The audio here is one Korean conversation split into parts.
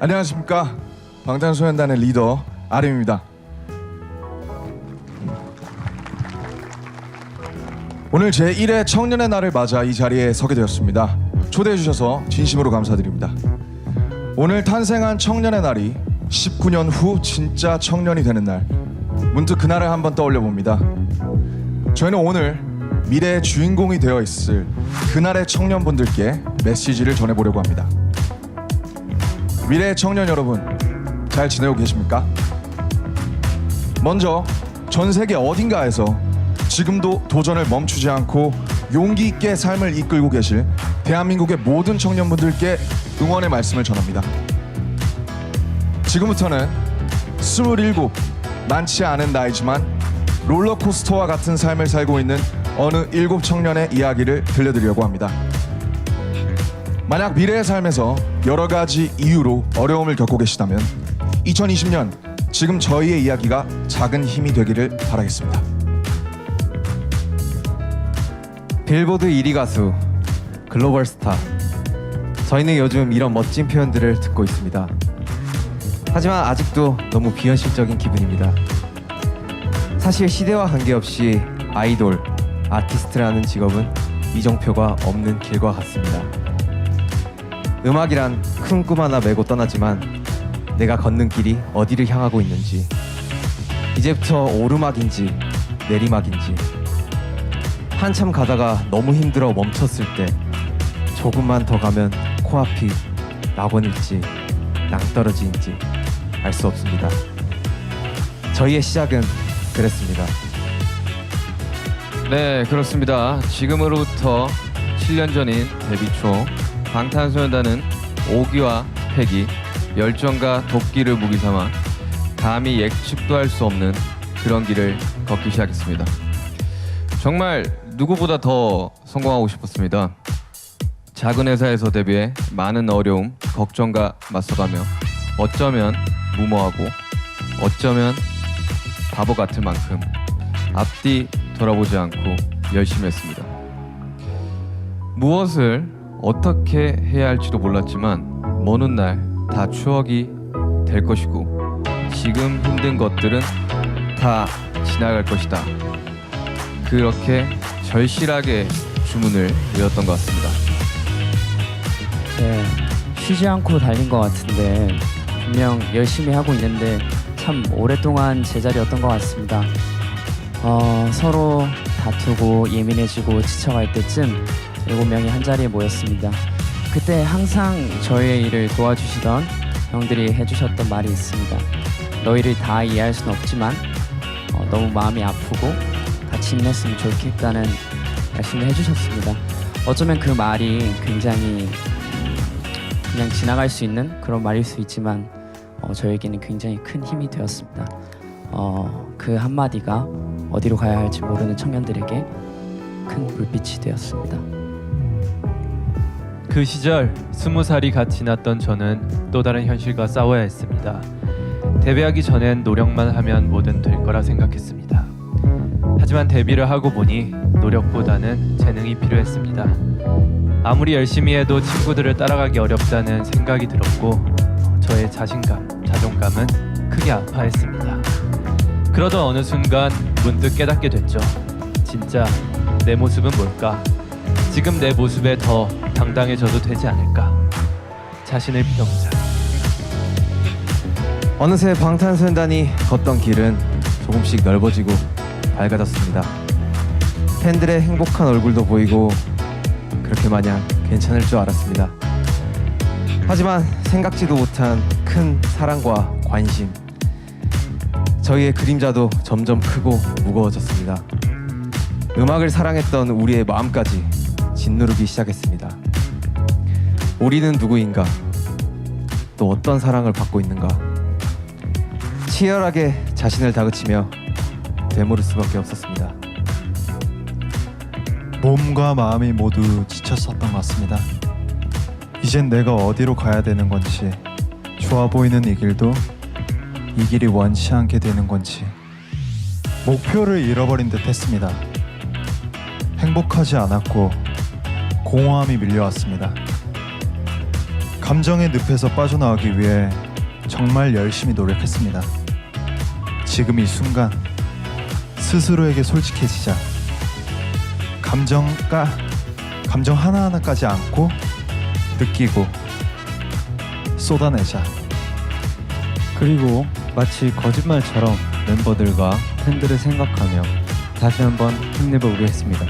안녕하십니까. 방탄소년단의 리더 RM입니다. 오늘 제1회 청년의 날을 맞아 이 자리에 서게 되었습니다. 초대해 주셔서 진심으로 감사드립니다. 오늘 탄생한 청년의 날이 19년 후 진짜 청년이 되는 날, 문득 그날을 한번 떠올려 봅니다. 저희는 오늘 미래의 주인공이 되어 있을 그날의 청년분들께 메시지를 전해보려고 합니다. 미래의 청년 여러분, 잘 지내고 계십니까? 먼저 전 세계 어딘가에서 지금도 도전을 멈추지 않고 용기 있게 삶을 이끌고 계실 대한민국의 모든 청년분들께 응원의 말씀을 전합니다. 지금부터는 27, 많지 않은 나이지만 롤러코스터와 같은 삶을 살고 있는 어느 7 청년의 이야기를 들려드리려고 합니다. 만약 미래의 삶에서 여러 가지 이유로 어려움을 겪고 계시다면 2020년 지금 저희의 이야기가 작은 힘이 되기를 바라겠습니다. 빌보드 1위 가수, 글로벌 스타. 저희는 요즘 이런 멋진 표현들을 듣고 있습니다. 하지만 아직도 너무 비현실적인 기분입니다. 사실 시대와 관계없이 아이돌, 아티스트라는 직업은 이정표가 없는 길과 같습니다. 음악이란 큰 꿈 하나 메고 떠나지만 내가 걷는 길이 어디를 향하고 있는지, 이제부터 오르막인지 내리막인지, 한참 가다가 너무 힘들어 멈췄을 때 조금만 더 가면 코앞이 낙원일지 낭떠러지인지 알 수 없습니다. 저희의 시작은 그랬습니다. 네, 그렇습니다. 지금으로부터 7년 전인 데뷔 초 방탄소년단은 오기와 패기, 열정과 도끼를 무기 삼아 감히 예측도 할 수 없는 그런 길을 걷기 시작했습니다. 정말 누구보다 더 성공하고 싶었습니다. 작은 회사에서 데뷔해 많은 어려움, 걱정과 맞서가며 어쩌면 무모하고 어쩌면 바보 같을 만큼 앞뒤 돌아보지 않고 열심히 했습니다. 무엇을 어떻게 해야 할지도 몰랐지만 먼 훗날 다 추억이 될 것이고 지금 힘든 것들은 다 지나갈 것이다. 그렇게 절실하게 주문을 외웠던 것 같습니다. 네, 쉬지 않고 달린 것 같은데 분명 열심히 하고 있는데 참 오랫동안 제자리였던 것 같습니다. 서로 다투고 예민해지고 지쳐갈 때쯤 7명이 한자리에 모였습니다. 그때 항상 저희의 일을 도와주시던 형들이 해주셨던 말이 있습니다. 너희를 다 이해할 수는 없지만 너무 마음이 아프고 같이 힘냈으면 좋겠다는 말씀을 해주셨습니다. 어쩌면 그 말이 굉장히 그냥 지나갈 수 있는 그런 말일 수 있지만 저에게는 굉장히 큰 힘이 되었습니다. 그 한마디가 어디로 가야 할지 모르는 청년들에게 큰 불빛이 되었습니다. 그 시절 20살이 갓 지났던 저는 또 다른 현실과 싸워야 했습니다. 데뷔하기 전엔 노력만 하면 뭐든 될 거라 생각했습니다. 하지만 데뷔를 하고 보니 노력보다는 재능이 필요했습니다. 아무리 열심히 해도 친구들을 따라가기 어렵다는 생각이 들었고 저의 자신감, 자존감은 크게 아파했습니다. 그러던 어느 순간 문득 깨닫게 됐죠. 진짜 내 모습은 뭘까? 지금 내 모습에 더 당당해져도 되지 않을까? 자신을 믿어보자. 어느새 방탄소년단이 걷던 길은 조금씩 넓어지고 밝아졌습니다. 팬들의 행복한 얼굴도 보이고 그렇게 마냥 괜찮을 줄 알았습니다. 하지만 생각지도 못한 큰 사랑과 관심, 저희의 그림자도 점점 크고 무거워졌습니다. 음악을 사랑했던 우리의 마음까지 짓누르기 시작했습니다. 우리는 누구인가? 또 어떤 사랑을 받고 있는가? 치열하게 자신을 다그치며 되물을 수밖에 없었습니다. 몸과 마음이 모두 지쳤었던 것 같습니다. 이젠 내가 어디로 가야 되는 건지, 좋아 보이는 이 길도 이 길이 원치 않게 되는 건지 목표를 잃어버린 듯 했습니다. 행복하지 않았고 공허함이 밀려왔습니다. 감정의 늪에서 빠져나오기 위해 정말 열심히 노력했습니다. 지금 이 순간 스스로에게 솔직해지자. 감정 하나하나까지 안고 느끼고 쏟아내자. 그리고 마치 거짓말처럼 멤버들과 팬들을 생각하며 다시 한번 힘내보기로 했습니다.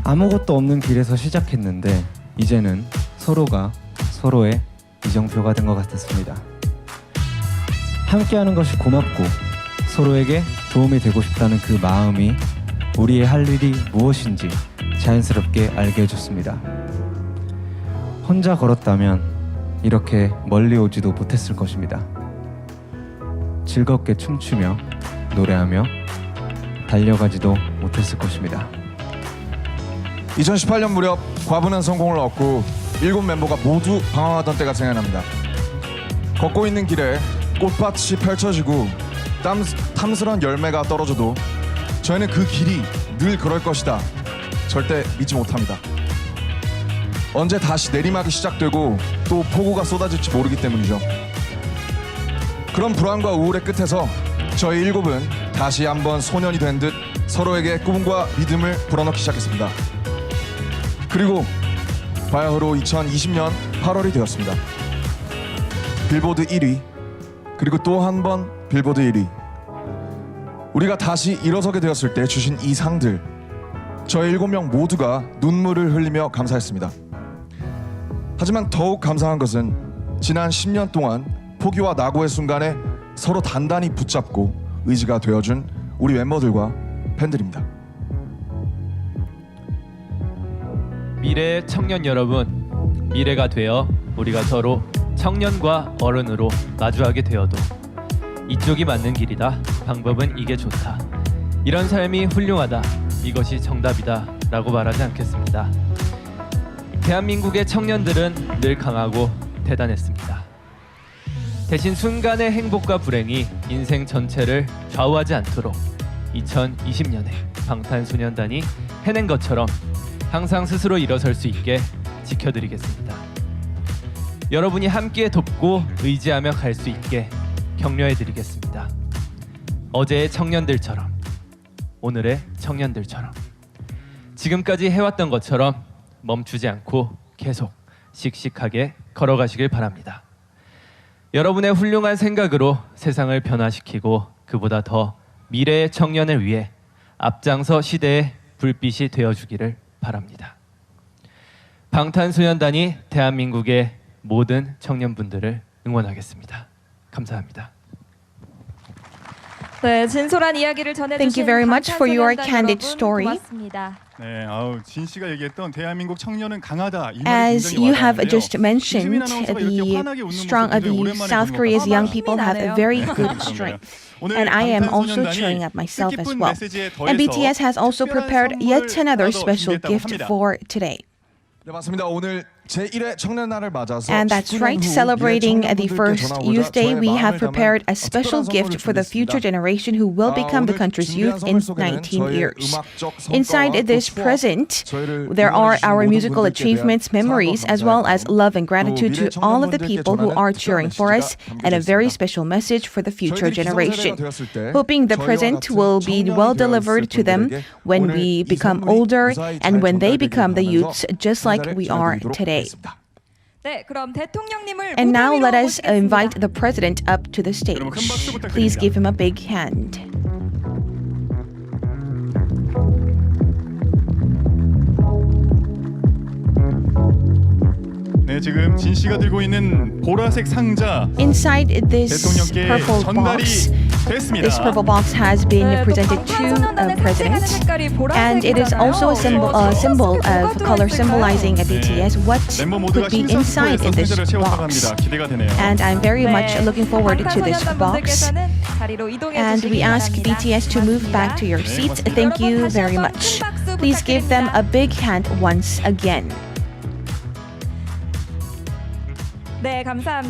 아무것도 없는 길에서 시작했는데 이제는 서로가 서로의 이정표가 된 것 같았습니다. 함께하는 것이 고맙고 서로에게 도움이 되고 싶다는 그 마음이 우리의 할 일이 무엇인지 자연스럽게 알게 해줬습니다. 혼자 걸었다면 이렇게 멀리 오지도 못했을 것입니다. 즐겁게 춤추며 노래하며 달려가지도 못했을 것입니다. 2018년 무렵 과분한 성공을 얻고 7멤버가 모두 방황하던 때가 생각납니다. 걷고 있는 길에 꽃밭이 펼쳐지고 탐스런 열매가 떨어져도 저희는 그 길이 늘 그럴 것이다 절대 믿지 못합니다. 언제 다시 내리막이 시작되고 또 폭우가 쏟아질지 모르기 때문이죠. 그런 불안과 우울의 끝에서 저희 7은 다시 한번 소년이 된 듯 서로에게 꿈과 믿음을 불어넣기 시작했습니다. 그리고 바야흐로 2020년 8월이 되었습니다. 빌보드 1위, 그리고 또 한 번 빌보드 1위. 우리가 다시 일어서게 되었을 때 주신 이 상들, 저희 7명 모두가 눈물을 흘리며 감사했습니다. 하지만 더욱 감사한 것은 지난 10년 동안 포기와 낙오의 순간에 서로 단단히 붙잡고 의지가 되어준 우리 멤버들과 팬들입니다. 미래의 청년 여러분, 미래가 되어 우리가 서로 청년과 어른으로 마주하게 되어도 이쪽이 맞는 길이다, 방법은 이게 좋다, 이런 삶이 훌륭하다, 이것이 정답이다 라고 말하지 않겠습니다. 대한민국의 청년들은 늘 강하고 대단했습니다. 대신 순간의 행복과 불행이 인생 전체를 좌우하지 않도록 2020년에 방탄소년단이 해낸 것처럼 항상 스스로 일어설 수 있게 지켜드리겠습니다. 여러분이 함께 돕고 의지하며 갈 수 있게 격려해드리겠습니다. 어제의 청년들처럼, 오늘의 청년들처럼, 지금까지 해왔던 것처럼 멈추지 않고 계속 씩씩하게 걸어가시길 바랍니다. 여러분의 훌륭한 생각으로 세상을 변화시키고 그보다 더 미래의 청년을 위해 앞장서 시대의 불빛이 되어주기를 바랍니다. 방탄소년단이 대한민국의 모든 청년분들을 응원하겠습니다. 감사합니다. 네, 진솔한 이야기를 전해주신 Thank you very much for your 방탄소년단 candid 여러분, story. 고맙습니다. 네, 진 씨가 얘기했던 대한민국 청년은 강하다. 이 말이 As 굉장히 you have 와닿는데요. just mentioned, 김수민 아나운서가 이렇게 환하게 웃는 the 모습을 South 굉장히 Korea's 오랜만에 young 본 것 people have a 같아요. very 같아요. good 그런가요? strength. 오늘 And I am also 방탄소년단이 cheering at myself as 뜻깊은 well. 메시지에 And 더해서 BTS has also 특별한 prepared yet 선물 another 하나 더 special 준비했다고 gift 합니다. for today. 네, 맞습니다. 오늘 제1회 청년날을 맞아서 And that's 19년 right, 후 celebrating 미래 the 청년분들께 first 전하고자 Youth Day, 저의 we have 마음을 prepared 담은 a special 특별한 gift 선물을 for the future 준비했습니다. generation who will become the 오늘 country's 준비한 youth in 선물 속에는 19 저의 years. 음악적 성과와 Inside this 또 추억, present, 저희를 there are 응원해주신 our 모든 musical 분들께 achievements, 대한 memories, 사랑과 as well as 감사의 love and 또 gratitude 미래 to all of the 청년분들께 people who 전하는 are 특별한 cheering for us, 메시지가 and a very 담겨져 special message for the future 저희들이 generation. 기성세대가 되었을 때 Hoping the 저희와 present 같은 will be 청년이 well 되어 delivered 있을 to them 분들에게 when 오늘 we 이 become 선물이 older 무사히 and 잘 when they 전달되길 become the 바라면서 youths just like 인사를 we are 전해드리도록 today. 하겠습니다. 네, 그럼 대통령님을 And 무대 now 위로 let us 모시겠습니다. invite the president up to the stage. 여러분, 큰 박수 부탁드립니다. Please give him a big hand. 네, 지금 진 씨가 들고 있는 보라색 상자 Inside this 대통령께 purple 전달이 box, 됐습니다. this purple box has been 네, 또 presented to 방탄소년단의 President. 상징하는 색깔이 And it is also a symbol of color symbolizing a BTS. What 멤버 모두가 could be inside in this 심사숙고해서 상자를 채웠다고 box? 합니다. 기대가 되네요. And I'm very much looking forward to this box. 방탄소년단분들께서는 자리로 이동해 And 주시기 we ask 바랍니다. BTS to move back to your 네, seats. 고맙습니다. Thank you 여러분, 다시 very 한번 much. 큰 박수 Please give them a big hand once again. 네, 감사합니다.